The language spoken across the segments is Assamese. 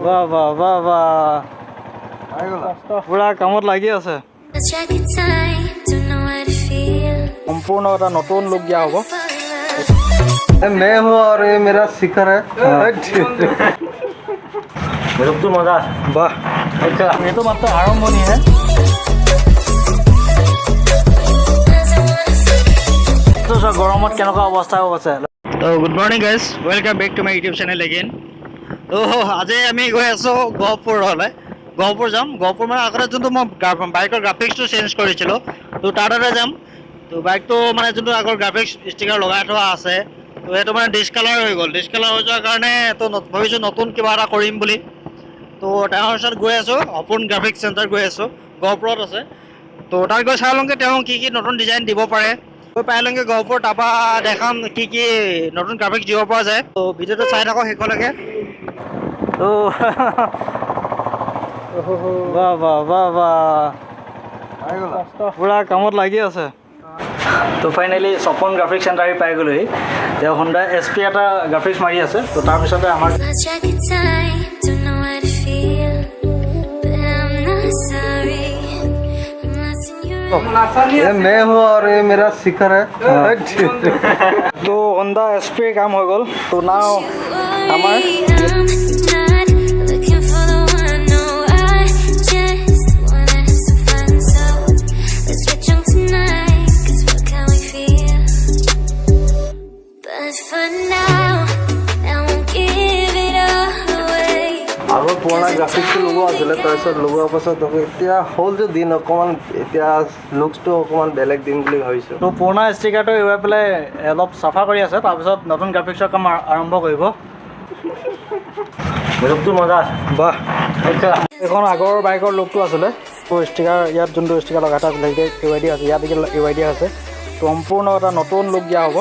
বাহ বাহ বাহ বাহ পুৰা কামত লাগি আছে সম্পূৰ্ণ এটা নতুন লুক দিয়া হ'ব मैं हूँ और ये मेरा शिखर है লুকটো মজা বাহ এইটো মাত্ৰ আৰম্ভণিহে গৰমত কেনেকুৱা অৱস্থা হৈ আছে good morning guys welcome back to my YouTube channel again আজি আমি গৈ আছোঁ গহপুৰলৈ গহপুৰ যাম গহপুৰ মানে আগতে যোনটো মই বাইকৰ গ্ৰাফিক্সটো চেঞ্জ কৰিছিলোঁ তো তাতে যাম তো বাইকটো মানে যোনটো আগৰ গ্ৰাফিক্স ষ্টিকাৰ লগাই থোৱা আছে তো সেইটো মানে ডিছকালাৰ হৈ গ'ল ডিছকালাৰ হৈ যোৱাৰ কাৰণে তো ভাবিছোঁ নতুন কিবা এটা কৰিম বুলি তো তেওঁৰ ওচৰত গৈ আছোঁ সপোন গ্ৰাফিক্স চেণ্টাৰ গৈ আছোঁ গহপুৰত আছে তো তাত গৈ চাই লওঁগৈ তেওঁ কি কি নতুন ডিজাইন দিব পাৰে গৈ পাই লওঁগৈ গহপুৰ তাৰপৰা দেখাম কি কি নতুন গ্ৰাফিক্স দিব পৰা যায় তো ভিডিঅ'টো চাই থাকক শেষলৈকে তো বাহ বাহ বাহ বাহ পুৰা কামত লাগি আছে তো ফাইনেলি সপন গ্ৰাফিক্স চেণ্টাৰ পাই গ'লোহি তেওঁ হোণ্ডা SP এটা গ্ৰাফিক্স মাৰি আছে তো তাৰপিছতে আমাৰ ये मैं हूँ और ये मेरा शिखर है तो होंडा SP काम हो गल तो नाउ हमार আগৰ পুৰণা গ্ৰাফিক্সটো লগোৱা আছিলে তাৰপিছত লগোৱাৰ পাছত এতিয়া হ'ল যে দিন অকণমান এতিয়া লুকছটো অকণমান বেলেগ দিন বুলি ভাবিছোঁ তো পুৰণা ষ্টিকাৰটো এৰুৱাই পেলাই অলপ চাফা কৰি আছে তাৰপিছত নতুন গ্ৰাফিক্সৰ কাম আৰম্ভ কৰিব লুকটো মজা আছে বাহ এখন আগৰ বাইকৰ লুকটো আছিলে তো ষ্টিকাৰ ইয়াত যোনটো ষ্টিকাৰ লগাই থোৱা আছিলে এৰুৱাই দিয়া আছে ইয়াত এৰুৱাই দিয়া আছে তো সম্পূৰ্ণ এটা নতুন লুক দিয়া হ'ব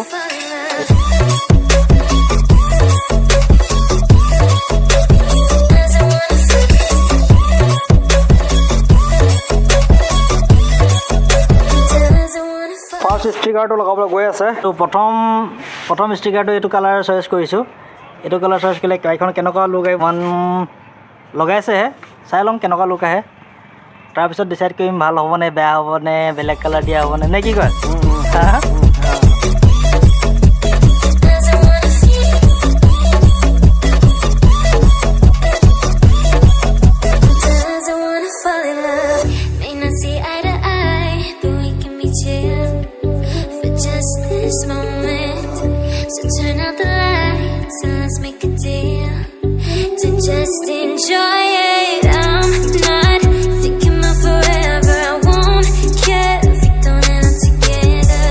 ফাৰ্ষ্ট ষ্টিকাৰটো লগাবলৈ গৈ আছে তো প্ৰথম ষ্টিকাৰটো এইটো কালাৰ চইচ কৰিছোঁ এইটো কালাৰ চইচ কৰিলে গাড়ীখন কেনেকুৱা লুক আহে লগাইছেহে চাই ল'ম কেনেকুৱা লুক আহে তাৰপিছত ডিচাইড কৰিম ভাল হ'বনে বেয়া হ'বনে বেলেগ কালাৰ দিয়া হ'বনে নে কি কয় Just enjoy it. I'm not thinking about forever. I won't care if we don't end up together.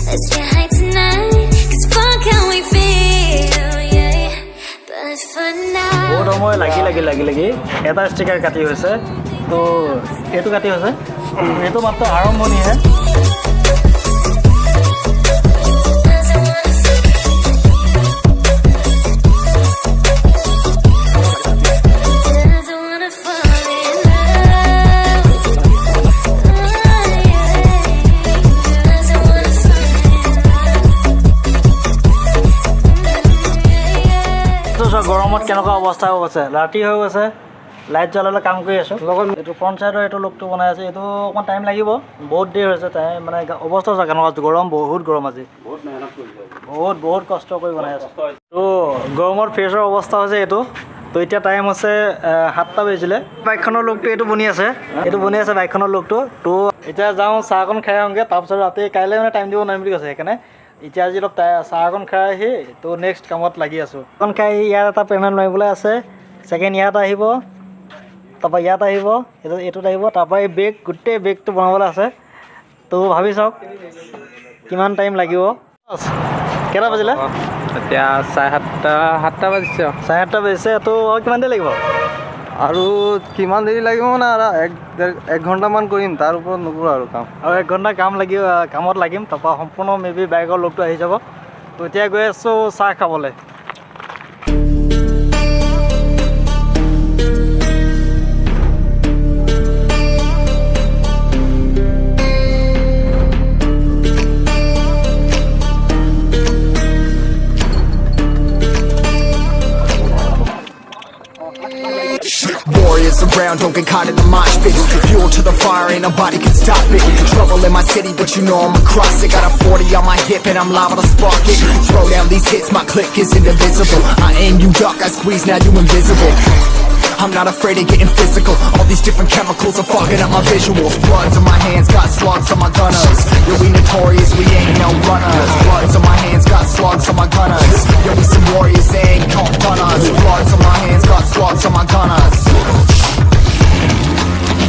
Let's get high tonight, 'cause fuck how we feel, yeah. But for now, বহুত সময় লাগি এটা ষ্টিকাৰ কাটি হৈছে তো এইটো কাটি হৈছে এইটো মাত্ৰ আৰম্ভণিহে গৰমত কেনেকুৱা অৱস্থা হৈ গৈছে ৰাতি হৈ গৈছে লাইট জ্বলালে কাম কৰি আছোঁ লগত এইটো ফ্ৰণ্ট চাইডৰ এইটো লুকটো বনাই আছে এইটো অকণমান টাইম লাগিব বহুত দেৰি হৈছে টাইম মানে অৱস্থা হৈছে কেনেকুৱা গৰম বহুত গৰম আজি বহুত কষ্ট কৰি বনাই আছোঁ তো গৰমত ফেচৰ অৱস্থা হৈছে এইটো তো এতিয়া টাইম হৈছে 7টা বাজিছিলে বাইকখনৰ লুকটো এইটো বনি আছে বাইকখনৰ লুকটো তো এতিয়া যাওঁ চাহ অকণ খাই আহোঁগৈ তাৰপিছত ৰাতি কাইলৈ মানে টাইম দিব নোৱাৰিম বুলি কৈছে সেইকাৰণে এতিয়া আজি অলপ চাহ অকণ খাই আহি তো নেক্সট কামত লাগি আছোঁ অকণ খাই ইয়াত এটা পেমেণ্ট মাৰিবলৈ আছে ছেকেণ্ড ইয়াত আহিব তাৰপৰা ইয়াত আহিব এইটোত আহিব তাৰপৰা এই গোটেই বেগটো বনাবলৈ আছে তো ভাবি চাওক কিমান টাইম লাগিব কেইটা বাজিলে এতিয়া 7:30 বাজিছে 7:30 বাজিছে তো আৰু কিমান দেৰি লাগিব আৰু কিমান দেৰি লাগিব মানে আৰু 1 ঘণ্টামান কৰিম তাৰ ওপৰত নকৰোঁ আৰু কাম আৰু 1 ঘণ্টা কামত লাগিম তাৰপৰা সম্পূৰ্ণ মেবি বাইকৰ লুকটো আহি যাব তো এতিয়া গৈ আছোঁ চাহ খাবলৈ Warriors around, don't get caught in the mosh pit. Fuel to the fire, ain't nobody can stop it. Trouble in my city, but you know I'm across it. Got a 40 on my hip and I'm liable to spark it. Throw down these hits, my click is indivisible. I aim, you duck, I squeeze, now you invisible. I'm not afraid of getting physical. All these different chemicals are fogging up my visuals. Bloods on my hands, got slugs on my gunners. Yo, we notorious, we ain't no runners. Bloods on my hands, got slugs on my gunners. Yo, we some warriors, they ain't called runners. Bloods on my hands, got slugs on my gunners.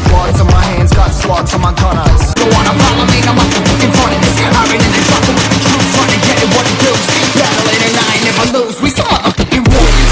Bloods on my hands, got slugs on my gunners. Don't wanna follow me, I'm up in front of this. I've been in the trouble with the truth, trying to get it what it does. Battling and I ain't never lose. We some motherfucking warriors.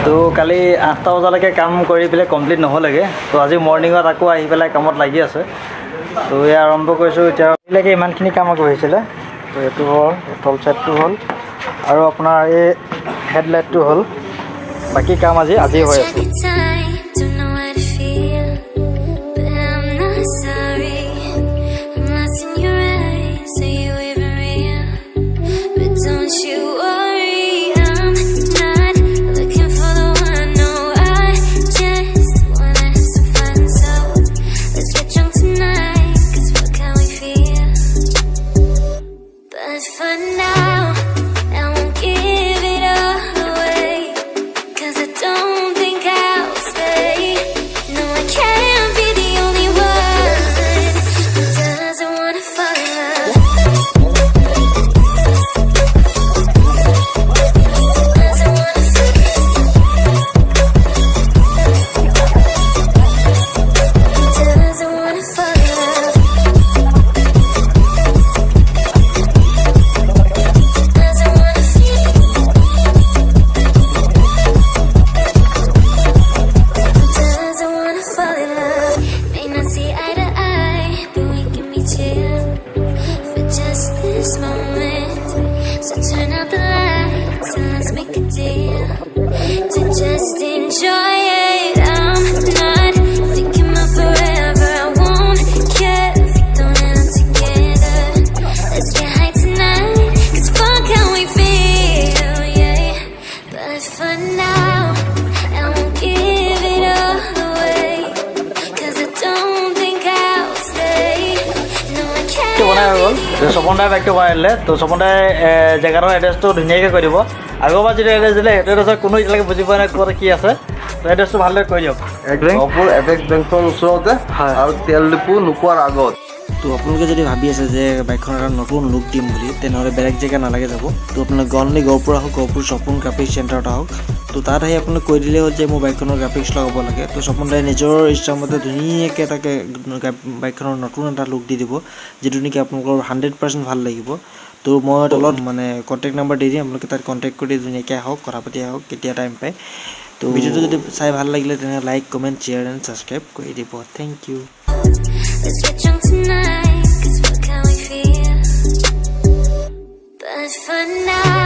তো কালি 8টা বজালৈকে কাম কৰি পেলাই কমপ্লিট নহ'লেগে তো আজি মৰ্ণিঙত আকৌ আহি পেলাই কামত লাগি আছে তো এই আৰম্ভ কৰিছোঁ এতিয়ালৈকে ইমানখিনি কাম আকৌ হৈছিলে তো এইটো হ'ল টল চাইডটো হ'ল আৰু আপোনাৰ এই হেডলাইটটো হ'ল বাকী কাম আজি হৈ আছে সপনদাই বাইকটো বনাইলে তো সপনদাই জেগাটোৰ এড্ৰেছটো ধুনীয়াকৈ কৈ দিব আগৰবাৰ যিটো এড্ৰেছ দিলে সেইটো এড্ৰেছত কোনো এতিয়ালৈকে বুজি পোৱা নাই ক'ত কি আছে তো এড্ৰেছটো ভালদৰে কৈ দিয়ক অপুৰ এপেক্স বেংকৰ ওচৰতে আৰু তেল ডিপু নোপোৱাৰ আগত তো আপোনালোকে যদি ভাবি আছে যে বাইকখন এটা নতুন লুক দিম বুলি তেনেহ'লে বেলেগ জেগা নালাগে যাব তো আপোনালোকে অনলি গহপুৰ আহক গহপুৰ সপন গ্ৰাফিক্স চেণ্টাৰত আহক তো তাত আহি আপোনালোকে কৈ দিলে হ'ল যে মোৰ বাইকখনৰ গ্ৰাফিক্স লগাব লাগে তো সপনদাই নিজৰ ইচ্ছামতে ধুনীয়াকৈ তাকে বাইকখনৰ নতুন এটা লুক দি দিব যিটো নেকি আপোনালোকৰ 100% ভাল লাগিব তো মই তলত মানে কণ্টেক্ট নাম্বাৰ দি দিম আপোনালোকে তাত কণ্টেক্ট কৰি ধুনীয়াকৈ আহক কথা পাতি আহক কেতিয়া টাইম পায় তো ভিডিঅ'টো যদি চাই ভাল লাগিলে তেনেহ'লে like comment share and subscribe কৰি দিব thank you Let's get drunk tonight, 'cause fuck how we feel. But for now